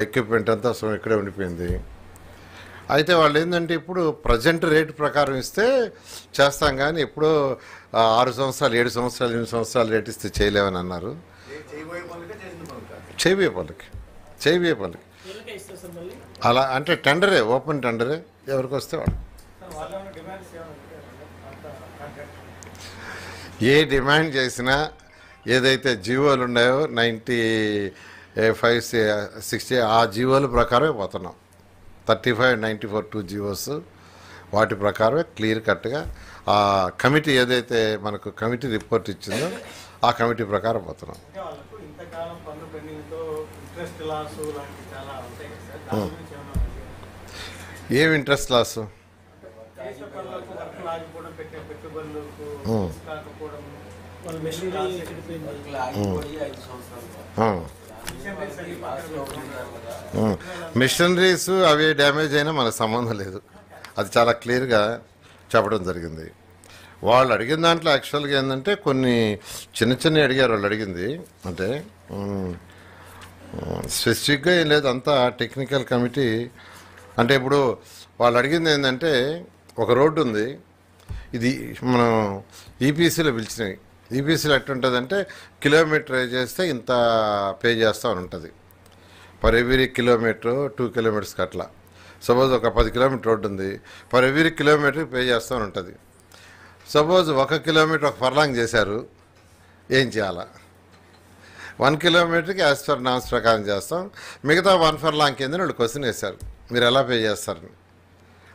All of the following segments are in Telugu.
ఎక్విప్మెంట్ అంతా అసలు ఇక్కడే ఉండిపోయింది. అయితే వాళ్ళు ఏంటంటే ఇప్పుడు ప్రజెంట్ రేట్ ప్రకారం ఇస్తే చేస్తాం, కానీ ఎప్పుడో 6 సంవత్సరాలు 7 సంవత్సరాలు 8 సంవత్సరాలు రేట్ ఇస్తే చేయలేమని అన్నారు. చేయబోయే పనులకి అలా అంటే టెండరే, ఓపెన్ టెండరే, ఎవరికి వస్తే వాళ్ళు. ఏ డిమాండ్ చేసినా ఏదైతే జీవోలు ఉన్నాయో 95, 60 ఆ జీవోల ప్రకారమే పోతున్నాం. 35, 94 2 జీవోస్ వాటి ప్రకారమే క్లియర్ కట్గా ఆ కమిటీ ఏదైతే మనకు కమిటీ రిపోర్ట్ ఇచ్చిందో ఆ కమిటీ ప్రకారం పోతున్నాం. ఏం ఇంట్రెస్ట్ లాస్? మిషనరీస్ అవి డ్యామేజ్ అయినా మనకు సంబంధం లేదు, అది చాలా క్లియర్గా చెప్పడం జరిగింది. వాళ్ళు అడిగిన దాంట్లో యాక్చువల్గా ఏంటంటే కొన్ని చిన్న అడిగారు. వాళ్ళు అడిగింది అంటే స్పెసిఫిక్గా ఏం లేదు, అంతా టెక్నికల్ కమిటీ. అంటే ఇప్పుడు వాళ్ళు అడిగింది ఏంటంటే ఒక రోడ్డు ఉంది, ఇది మనం ఈపీసీలో పిలిచినవి. ఈపీసీలో ఎట్లుంటుందంటే కిలోమీటర్ చేస్తే ఇంత పే చేస్తామని ఉంటుంది. పర్ ఎవ్రీ కిలోమీటర్ 2 కిలోమీటర్స్కి అట్లా. సపోజ్ ఒక 10 కిలోమీటర్ రోడ్డు ఉంది, పర్ ఎవ్రీ కిలోమీటర్కి పే చేస్తామని ఉంటుంది. సపోజ్ 1 కిలోమీటర్ ఒక ఫర్లాంగ్ చేశారు, ఏం చేయాలా? 1 కిలోమీటర్కి యాజ్ పర్ నామ్స్ ప్రకారం చేస్తాం. మిగతా 1 ఫర్లాంగ్ కింద వాళ్ళు క్వశ్చన్ వేశారు, మీరు ఎలా పే చేస్తారని.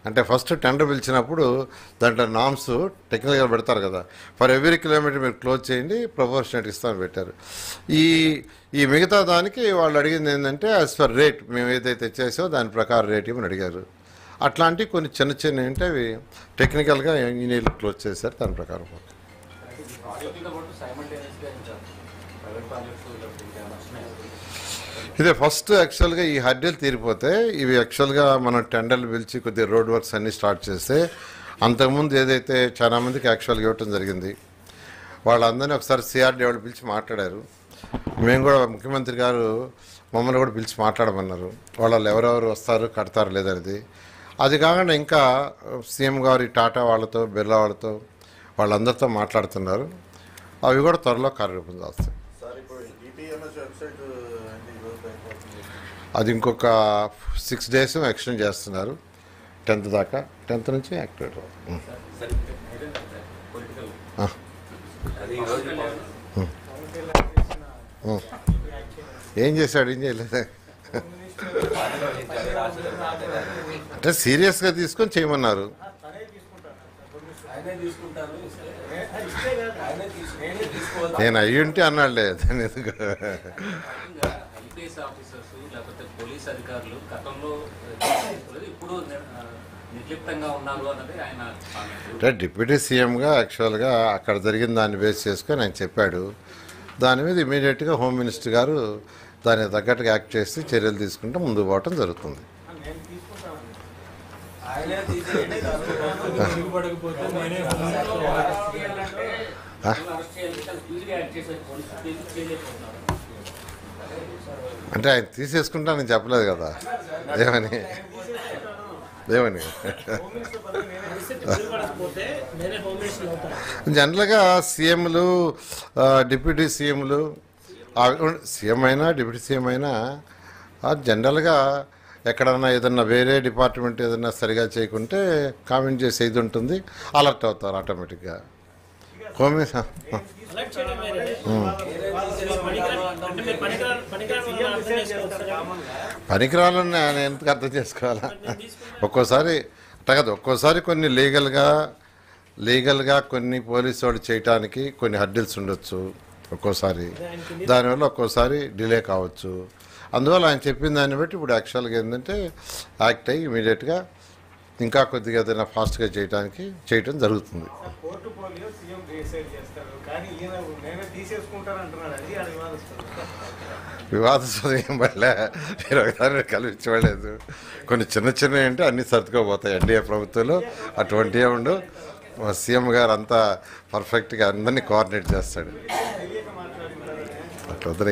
అంటే ఫస్ట్ టెండర్ పిలిచినప్పుడు దాంట్లో నామ్స్ టెక్నికల్గా పెడతారు కదా, ఫర్ ఎవ్రీ కిలోమీటర్ మీరు క్లోజ్ చేయండి, ప్రపోర్షనేట్ ఇస్తామని పెట్టారు. ఈ మిగతా దానికి వాళ్ళు అడిగింది ఏంటంటే యాజ్ పర్ రేట్ మేము ఏదైతే చేసామో దాని ప్రకారం రేట్ ఇవ్వమని అడిగారు. అట్లాంటివి కొన్ని చిన్న ఏంటి అవి టెక్నికల్గా ఇంజనీర్లు క్లోజ్ చేశారు, దాని ప్రకారం. ఇదే ఫస్ట్ యాక్చువల్గా ఈ హర్డీలు తీరిపోతే ఇవి యాక్చువల్గా మనం టెండర్లు పిలిచి కొద్దిగా రోడ్ వర్క్స్ అన్నీ స్టార్ట్ చేస్తే, అంతకుముందు ఏదైతే చాలా మందికి యాక్చువల్గా ఇవ్వటం జరిగింది, వాళ్ళందరినీ ఒకసారి సిఆర్డీ వాళ్ళు పిలిచి మాట్లాడారు. మేము కూడా ముఖ్యమంత్రి గారు మమ్మల్ని కూడా పిలిచి మాట్లాడమన్నారు, వాళ్ళు ఎవరెవరు వస్తారు కడతారు లేదనేది. అది కాకుండా ఇంకా సీఎం గారు టాటా వాళ్ళతో బిర్లా వాళ్ళతో వాళ్ళందరితో మాట్లాడుతున్నారు, అవి కూడా త్వరలో కార్యరూపం చేస్తాయి. అది ఇంకొక 6 days ఎక్స్టెండ్ చేస్తున్నారు, 10th దాకా. 10th నుంచి యాక్టివేట్. ఏం చేశాడు? ఏం చేయలేదు అంటే సీరియస్గా తీసుకొని చేయమన్నారు. నేను అయ్యుంటే అన్నాడులే, దాని ఎందుకు. పోలీస్ అధికారులు గతంలో ఇప్పుడు నిర్లిప్తంగా ఉన్నారు అన్నది ఆయన. అంటే డిప్యూటీ సీఎంగా యాక్చువల్గా అక్కడ జరిగిన దాన్ని బేస్ చేసుకొని ఆయన చెప్పాడు. దాని మీద ఇమీడియట్గా హోమ్ మినిస్టర్ గారు దానికి తగ్గట్టుగా యాక్ట్ చేసి చర్యలు తీసుకుంటే ముందుకు పోవటం జరుగుతుంది. అంటే ఆయన తీసేసుకుంటానని చెప్పలేదు కదా, ఏమని జనరల్గా సీఎంలు డిప్యూటీ సీఎంలు, సీఎం అయినా డిప్యూటీ సీఎం అయినా జనరల్గా ఎక్కడన్నా ఏదన్నా వేరే డిపార్ట్మెంట్ ఏదన్నా సరిగా చేయకుంటే కామెంట్ చేసే ఇది ఉంటుంది, అలర్ట్ అవుతారు ఆటోమేటిక్గా. పనికిరాలని నేను ఎందుకు అర్థం చేసుకోవాలా? ఒక్కోసారి అట్లా కదా, ఒక్కోసారి కొన్ని లీగల్గా కొన్ని పోలీసు వాళ్ళు చేయటానికి కొన్ని హర్డిల్స్ ఉండొచ్చు ఒక్కోసారి, దానివల్ల ఒక్కోసారి డిలే కావచ్చు. అందువల్ల ఆయన చెప్పిన దాన్ని బట్టి ఇప్పుడు యాక్చువల్గా ఏంటంటే యాక్ట్ అయ్యి ఇమీడియట్గా ఇంకా కొద్దిగా ఏదైనా ఫాస్ట్గా చేయటం జరుగుతుంది. వివాదాస్పదం ఏం పడలే, మీరు ఒకసారి కల్పించలేదు. కొన్ని చిన్న అంటే అన్నీ సర్దుకోపోతాయి. ఎన్డీఏ ప్రభుత్వంలో అటువంటివే ఉండు. సీఎం గారు అంతా పర్ఫెక్ట్గా అందరినీ కోఆర్డినేట్ చేస్తాడు. అట్లా వద్దరు